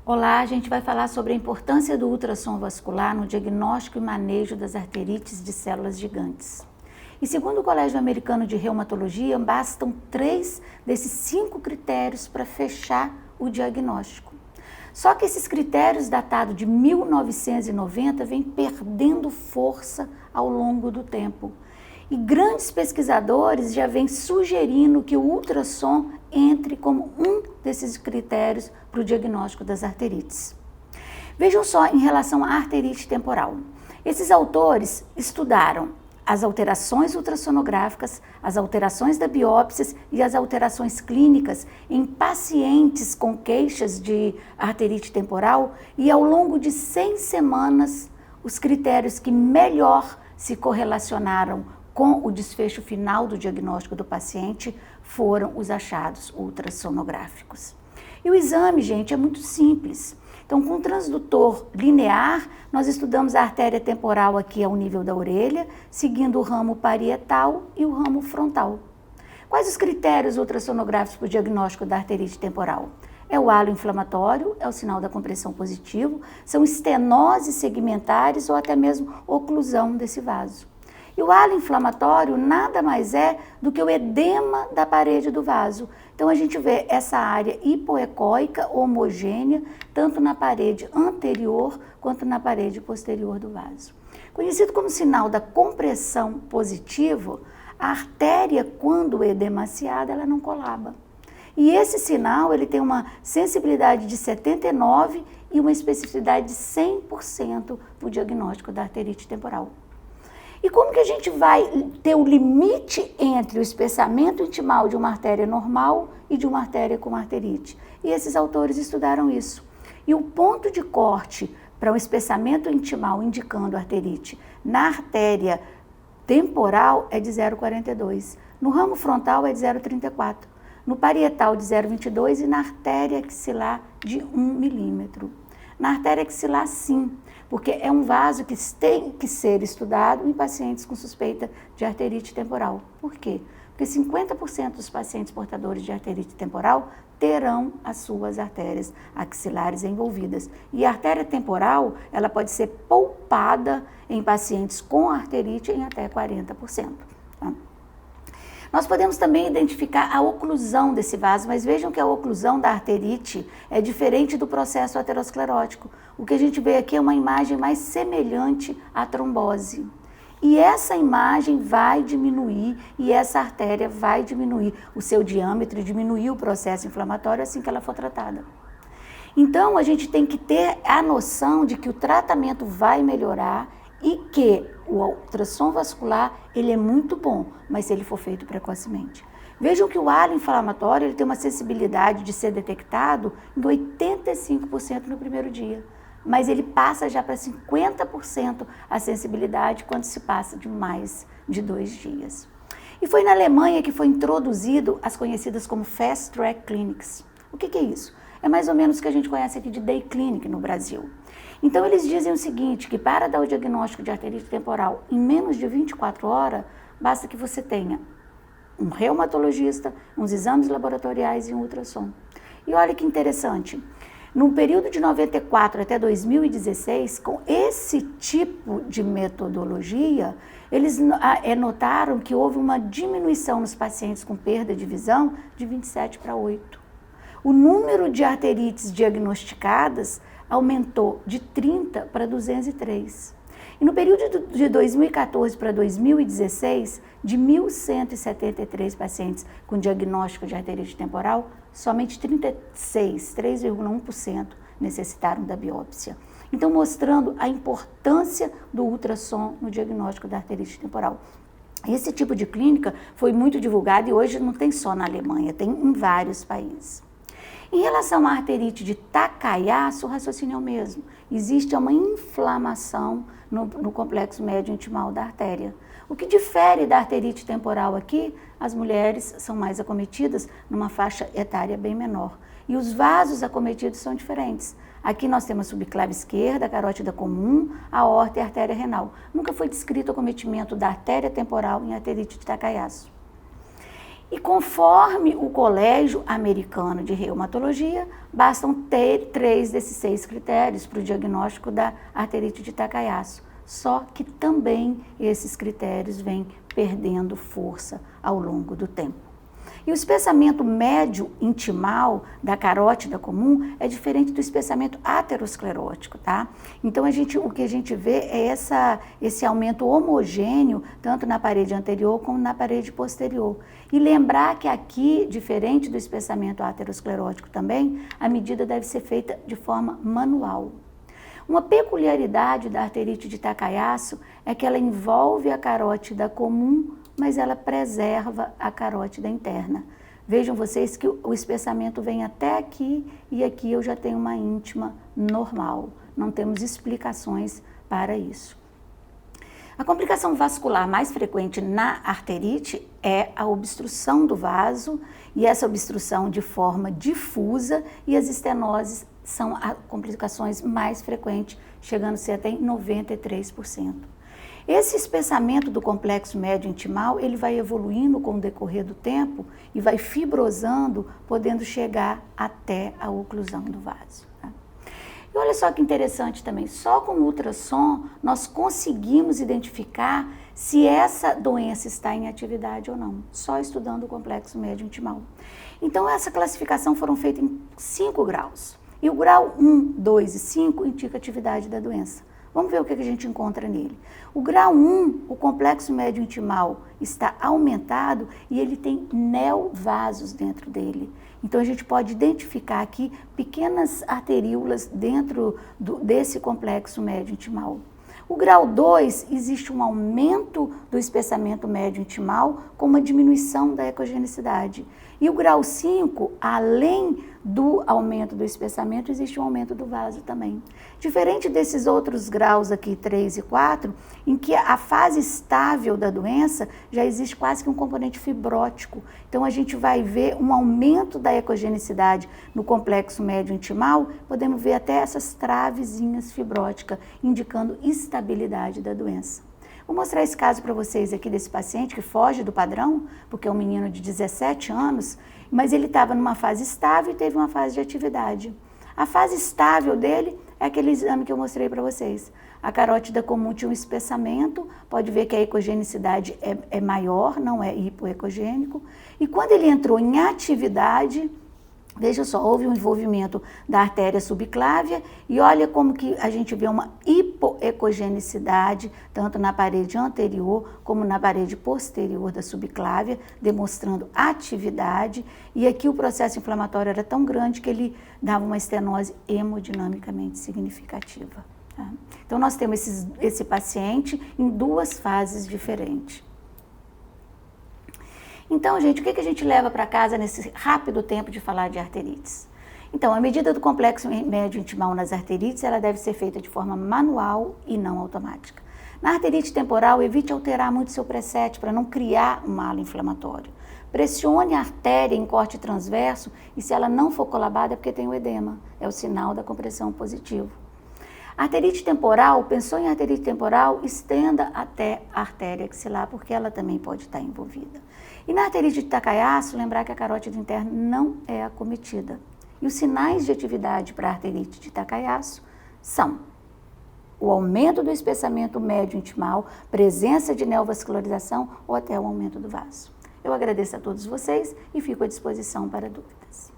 Olá, a gente vai falar sobre a importância do ultrassom vascular no diagnóstico e manejo das arterites de células gigantes. E segundo o Colégio Americano de Reumatologia, bastam 3 desses 5 critérios para fechar o diagnóstico. Só que esses critérios datados de 1990 vêm perdendo força ao longo do tempo. E grandes pesquisadores já vêm sugerindo que o ultrassom entre como um desses critérios para o diagnóstico das arterites. Vejam só em relação à arterite temporal. Esses autores estudaram as alterações ultrassonográficas, as alterações da biópsias e as alterações clínicas em pacientes com queixas de arterite temporal e ao longo de 100 semanas, os critérios que melhor se correlacionaram com o desfecho final do diagnóstico do paciente foram os achados ultrassonográficos. E o exame, gente, é muito simples. Então, com o transdutor linear, nós estudamos a artéria temporal aqui ao nível da orelha, seguindo o ramo parietal e o ramo frontal. Quais os critérios ultrassonográficos para o diagnóstico da arterite temporal? É o halo inflamatório, é o sinal da compressão positivo, são estenoses segmentares ou até mesmo oclusão desse vaso. E o halo inflamatório nada mais é do que o edema da parede do vaso. Então, a gente vê essa área hipoecóica homogênea, tanto na parede anterior quanto na parede posterior do vaso. Conhecido como sinal da compressão positiva, a artéria, quando edemaciada, ela não colaba. E esse sinal, ele tem uma sensibilidade de 79% e uma especificidade de 100% para o diagnóstico da arterite temporal. E como que a gente vai ter o limite entre o espessamento intimal de uma artéria normal e de uma artéria com arterite? E esses autores estudaram isso. E o ponto de corte para um espessamento intimal indicando arterite na artéria temporal é de 0,42. No ramo frontal é de 0,34. No parietal de 0,22 e na artéria axilar de 1 milímetro. Na artéria axilar, sim, porque é um vaso que tem que ser estudado em pacientes com suspeita de arterite temporal. Por quê? Porque 50% dos pacientes portadores de arterite temporal terão as suas artérias axilares envolvidas. E a artéria temporal, ela pode ser poupada em pacientes com arterite em até 40%. Tá? Nós podemos também identificar a oclusão desse vaso, mas vejam que a oclusão da arterite é diferente do processo aterosclerótico. O que a gente vê aqui é uma imagem mais semelhante à trombose. E essa imagem vai diminuir e essa artéria vai diminuir o seu diâmetro e diminuir o processo inflamatório assim que ela for tratada. Então, a gente tem que ter a noção de que o tratamento vai melhorar e que o ultrassom vascular, ele é muito bom, mas se ele for feito precocemente. Vejam que o halo inflamatório, ele tem uma sensibilidade de ser detectado em 85% no primeiro dia, mas ele passa já para 50% a sensibilidade quando se passa de mais de 2 dias. E foi na Alemanha que foi introduzido as conhecidas como Fast Track Clinics. O que é isso? É mais ou menos o que a gente conhece aqui de Day Clinic no Brasil. Então, eles dizem o seguinte, que para dar o diagnóstico de arterite temporal em menos de 24 horas, basta que você tenha um reumatologista, uns exames laboratoriais e um ultrassom. E olha que interessante, no período de 94 até 2016, com esse tipo de metodologia, eles notaram que houve uma diminuição nos pacientes com perda de visão de 27 para 8. O número de arterites diagnosticadas aumentou de 30 para 203. E no período de 2014 para 2016, de 1.173 pacientes com diagnóstico de arterite temporal, somente 36, 3,1% necessitaram da biópsia. Então, mostrando a importância do ultrassom no diagnóstico da arterite temporal. Esse tipo de clínica foi muito divulgado e hoje não tem só na Alemanha, tem em vários países. Em relação à arterite de Takayasu, o raciocínio é o mesmo. Existe uma inflamação no complexo médio intimal da artéria. O que difere da arterite temporal aqui, as mulheres são mais acometidas numa faixa etária bem menor. E os vasos acometidos são diferentes. Aqui nós temos a subclave esquerda, a carótida comum, a aorta e a artéria renal. Nunca foi descrito o acometimento da artéria temporal em arterite de Takayasu. E conforme o Colégio Americano de Reumatologia, bastam ter 3 desses 6 critérios para o diagnóstico da arterite de Takayasu. Só que também esses critérios vêm perdendo força ao longo do tempo. E o espessamento médio intimal da carótida comum é diferente do espessamento aterosclerótico, tá? Então, o que a gente vê é esse aumento homogêneo, tanto na parede anterior como na parede posterior. E lembrar que aqui, diferente do espessamento aterosclerótico também, a medida deve ser feita de forma manual. Uma peculiaridade da arterite de Takayasu é que ela envolve a carótida comum, mas ela preserva a carótida interna. Vejam vocês que o espessamento vem até aqui e aqui eu já tenho uma íntima normal. Não temos explicações para isso. A complicação vascular mais frequente na arterite é a obstrução do vaso, e essa obstrução de forma difusa, e as estenoses são as complicações mais frequentes, chegando a ser até em 93%. Esse espessamento do complexo médio intimal, ele vai evoluindo com o decorrer do tempo e vai fibrosando, podendo chegar até a oclusão do vaso. Tá? E olha só que interessante também, só com o ultrassom nós conseguimos identificar se essa doença está em atividade ou não, só estudando o complexo médio intimal. Então, essa classificação foram feitas em 5 graus. E o grau 1, 2 e 5 indica a atividade da doença. Vamos ver o que a gente encontra nele. O grau 1, o complexo médio intimal, está aumentado e ele tem neovasos dentro dele. Então, a gente pode identificar aqui pequenas arteríolas dentro desse complexo médio intimal. O grau 2, existe um aumento do espessamento médio intimal com uma diminuição da ecogenicidade. E o grau 5, além do aumento do espessamento, existe um aumento do vaso também. Diferente desses outros graus aqui, 3 e 4, em que a fase estável da doença já existe quase que um componente fibrótico. Então, a gente vai ver um aumento da ecogenicidade no complexo médio intimal, podemos ver até essas travezinhas fibróticas, indicando estabilidade da doença. Vou mostrar esse caso para vocês aqui desse paciente que foge do padrão, porque é um menino de 17 anos, mas ele estava numa fase estável e teve uma fase de atividade. A fase estável dele é aquele exame que eu mostrei para vocês. A carótida comum tinha um espessamento, pode ver que a ecogenicidade é maior, não é hipoecogênico. E quando ele entrou em atividade, veja só, houve um envolvimento da artéria subclávia e olha como que a gente vê uma hipoecogenicidade, tanto na parede anterior como na parede posterior da subclávia, demonstrando atividade. E aqui o processo inflamatório era tão grande que ele dava uma estenose hemodinamicamente significativa. Tá? Então, nós temos esse paciente em 2 fases diferentes. Então, gente, o que a gente leva para casa nesse rápido tempo de falar de arterites? Então, a medida do complexo médio intimal nas arterites, ela deve ser feita de forma manual e não automática. Na arterite temporal, evite alterar muito seu preset para não criar um malo inflamatório. Pressione a artéria em corte transverso e se ela não for colabada é porque tem o edema, é o sinal da compressão positivo. Arterite temporal, pensou em arterite temporal, estenda até a artéria axilar, porque ela também pode estar envolvida. E na arterite de Takayasu, lembrar que a carótida interna não é acometida. E os sinais de atividade para a arterite de Takayasu são o aumento do espessamento médio intimal, presença de neovascularização ou até o aumento do vaso. Eu agradeço a todos vocês e fico à disposição para dúvidas.